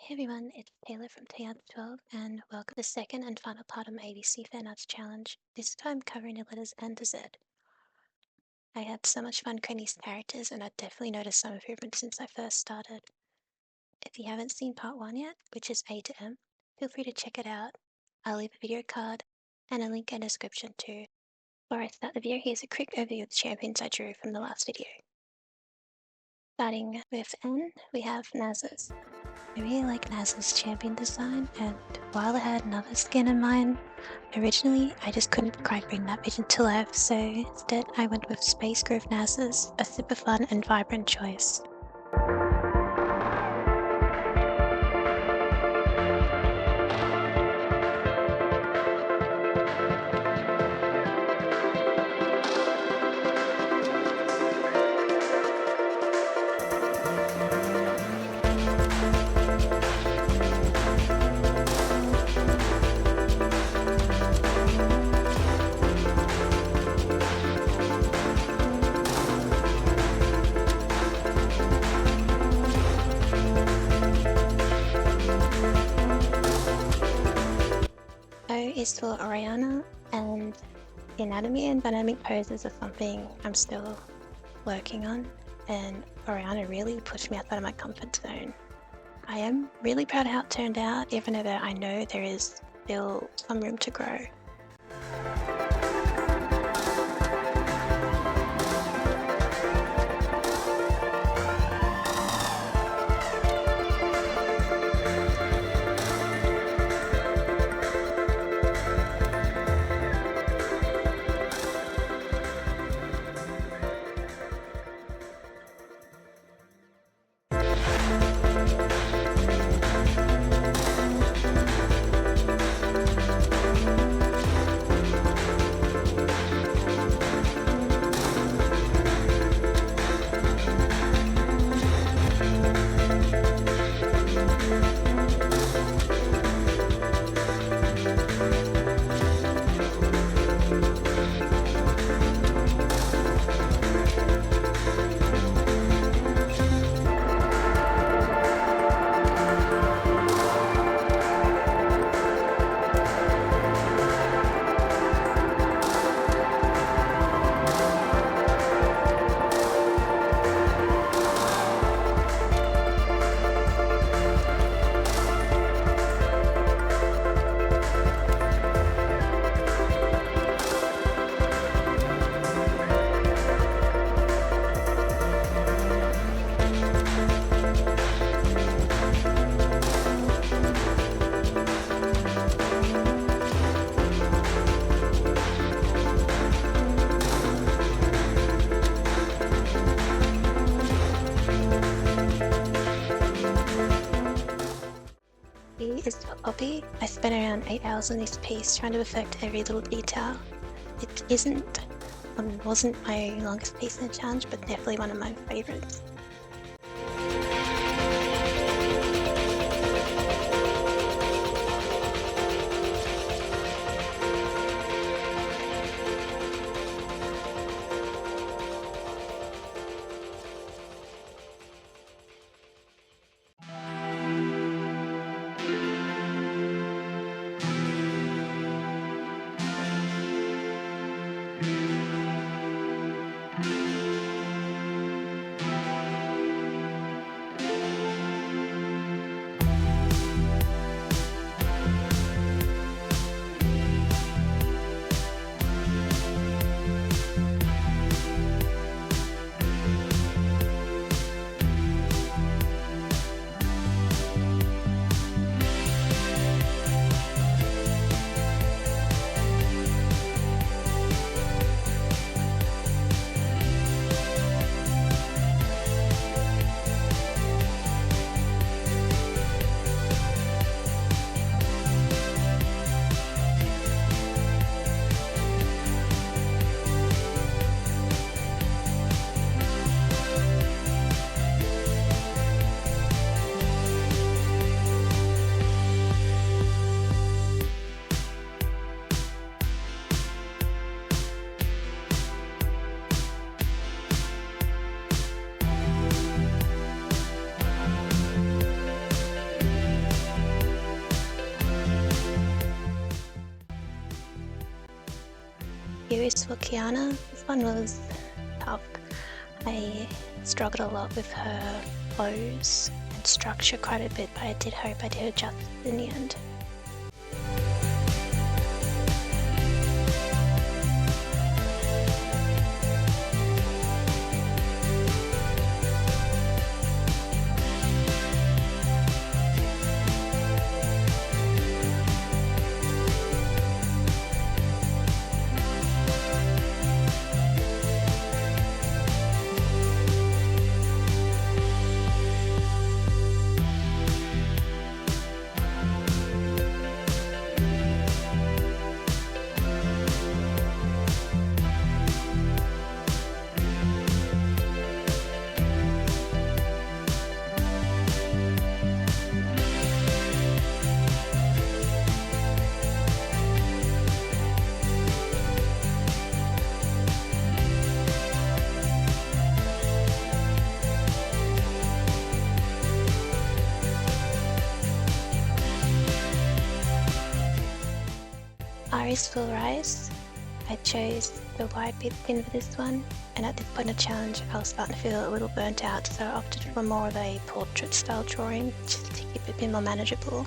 Hey everyone, it's Taylor from TR12 and welcome to the second and final part of my ABCFanart challenge, this time covering the letters N to Z. I had so much fun creating these characters and I've definitely noticed some improvements since I first started. If you haven't seen part 1 yet, which is A to M, feel free to check it out. I'll leave a video card and a link in the description too. Before I start the video, here's a quick overview of the champions I drew from the last video. Starting with N, we have Naz's. I really like Naz's champion design, and while I had another skin in mind, originally I just couldn't quite bring that vision to life, so instead I went with Space Grove Naz's, a super fun and vibrant choice. O is for Oriana, and the anatomy and dynamic poses are something I'm still working on, and Oriana really pushed me outside of my comfort zone. I am really proud of how it turned out, even though I know there is still some room to grow. P is for Poppy. I spent around 8 hours on this piece trying to perfect every little detail. It wasn't my longest piece in the challenge, but definitely one of my favourites. Here is for Kiana. This one was tough. I struggled a lot with her flows and structure quite a bit, but I did hope I did it justice in the end. R is for Rise. I chose the wide bit pin for this one, and at this point in the challenge I was starting to feel a little burnt out, so I opted for more of a portrait style drawing just to keep it a bit more manageable.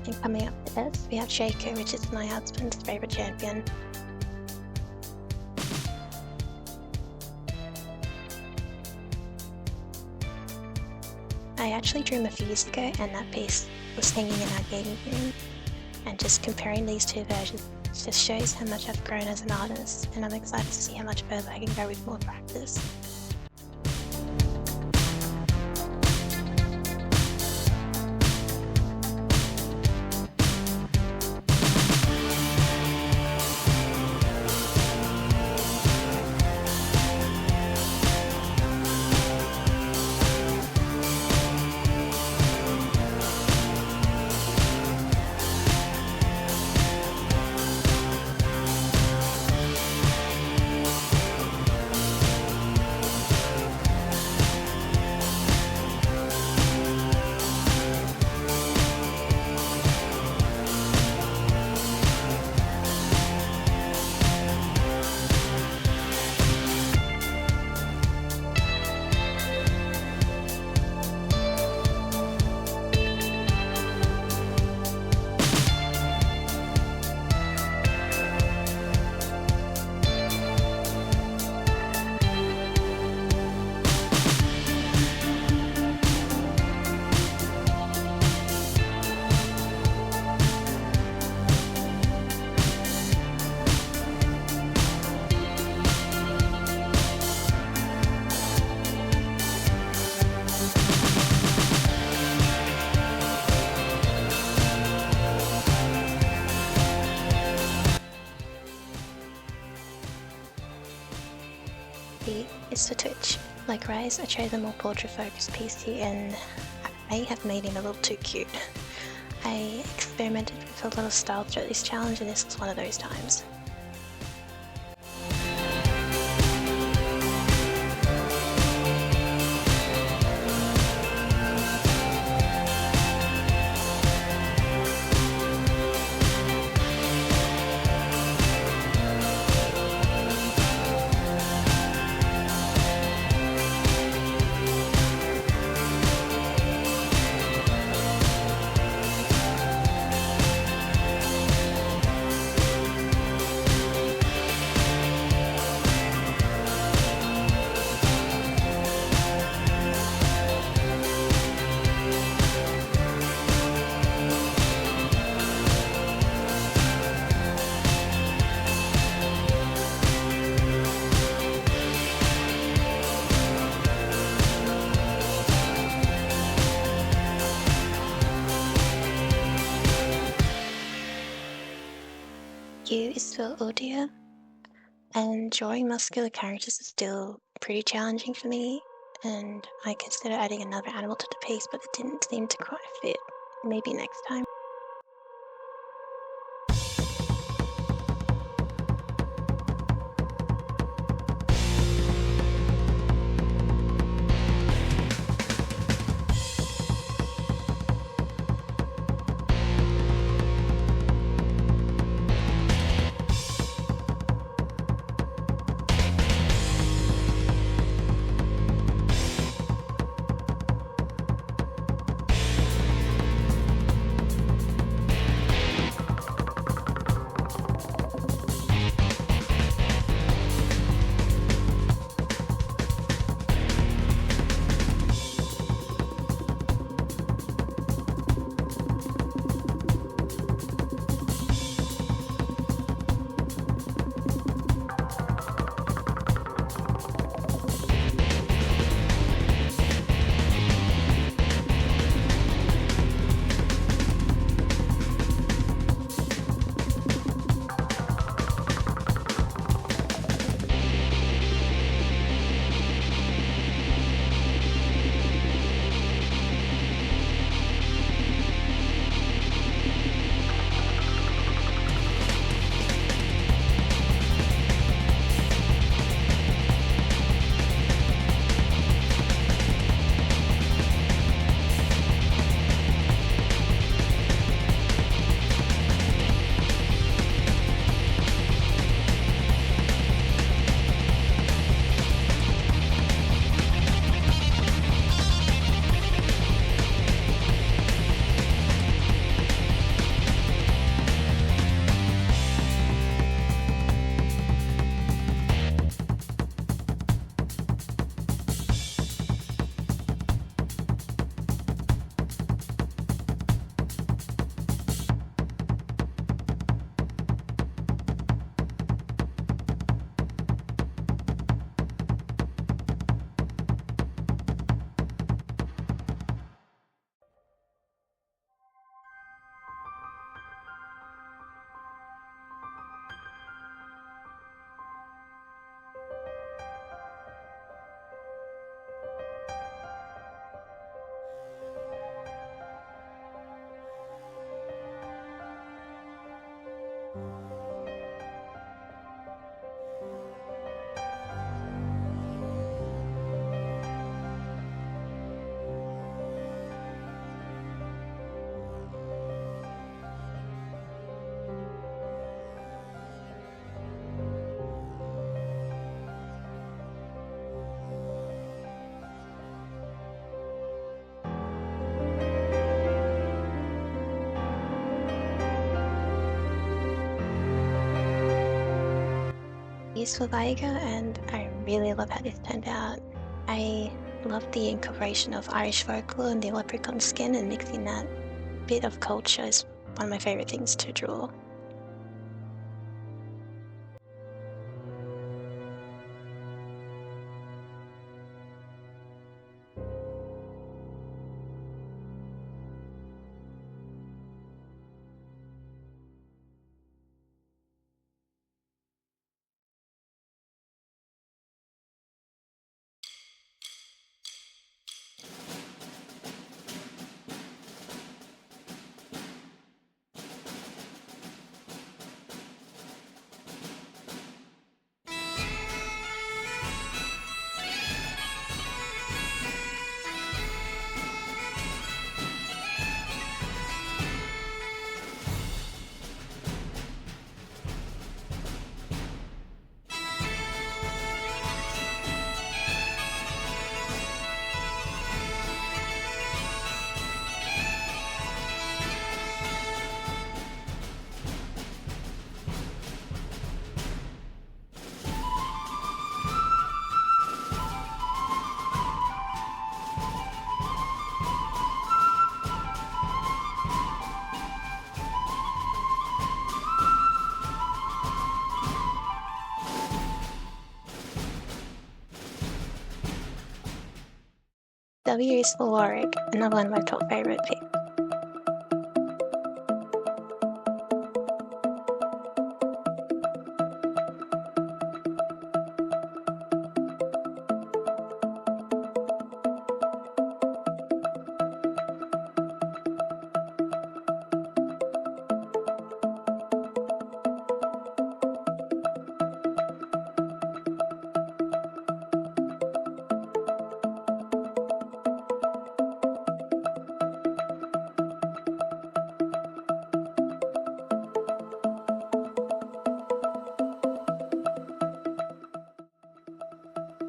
And coming up to S, we have Shaker, which is my husband's favourite champion. I actually drew him a few years ago, and that piece was hanging in our gaming room. And just comparing these two versions just shows how much I've grown as an artist, and I'm excited to see how much further I can go with more practice. Is for Twitch. Like Rise, I chose a more portrait focused PC, and I may have made him a little too cute. I experimented with a lot of styles throughout this challenge, and this was one of those times. is for audio, and drawing muscular characters is still pretty challenging for me, and I considered adding another animal to the piece, but it didn't seem to quite fit. Maybe next time. For Liga, and I really love how this turned out. I love the incorporation of Irish folklore and the leprechaun skin, and mixing that bit of culture is one of my favourite things to draw. W is for Warwick, another one of my top favourite picks.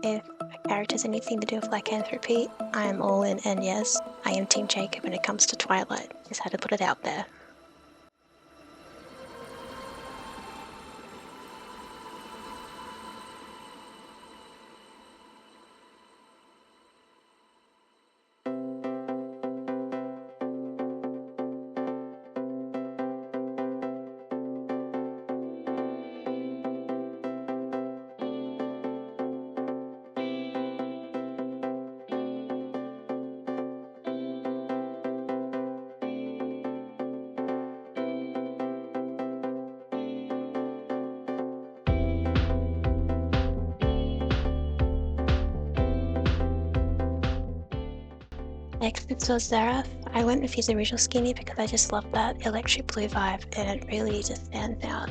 If a character has anything to do with lycanthropy, I am all in, and yes, I am Team Jacob when it comes to Twilight. Just had to put it out there. Next it was Zareth. I went with his original skinny because I just love that electric blue vibe and it really just stands out.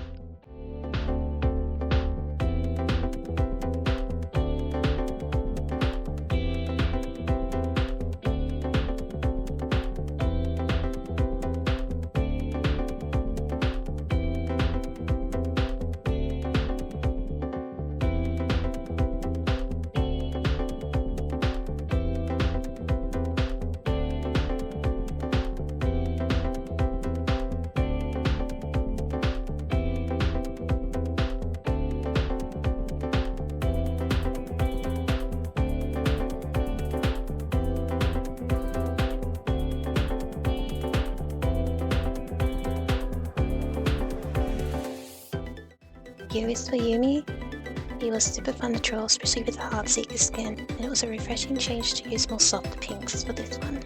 Here is for Yumi. He was super fun to draw, especially with the Heartseeker skin, and it was a refreshing change to use more soft pinks for this one.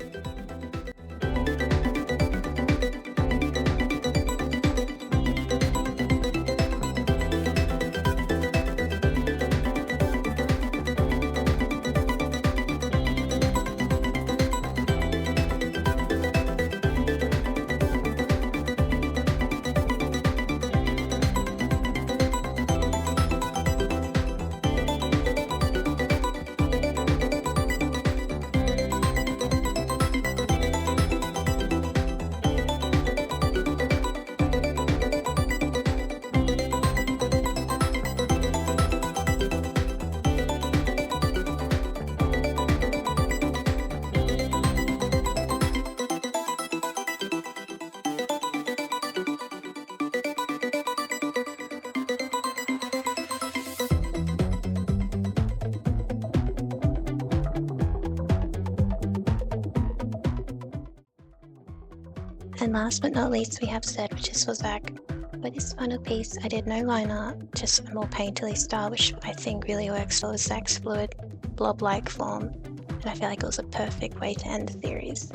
And last but not least, we have Zed, which is for Zach. For this final piece, I did no line art, just a more painterly style, which I think really works for Zach's fluid, blob-like form, and I feel like it was a perfect way to end the series.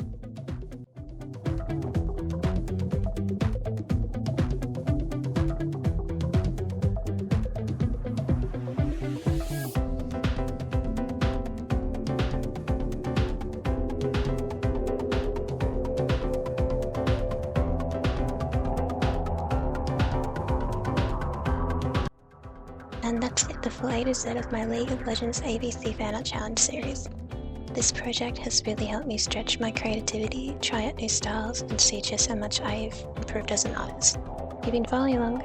And that's it, the full A to Z of my League of Legends ABCFanart Challenge series. This project has really helped me stretch my creativity, try out new styles, and see just how much I've improved as an artist. If you've been following along,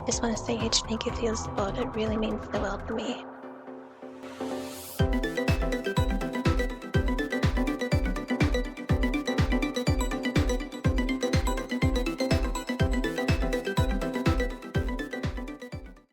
just want to say a huge thank you for your support, it really means the world to me.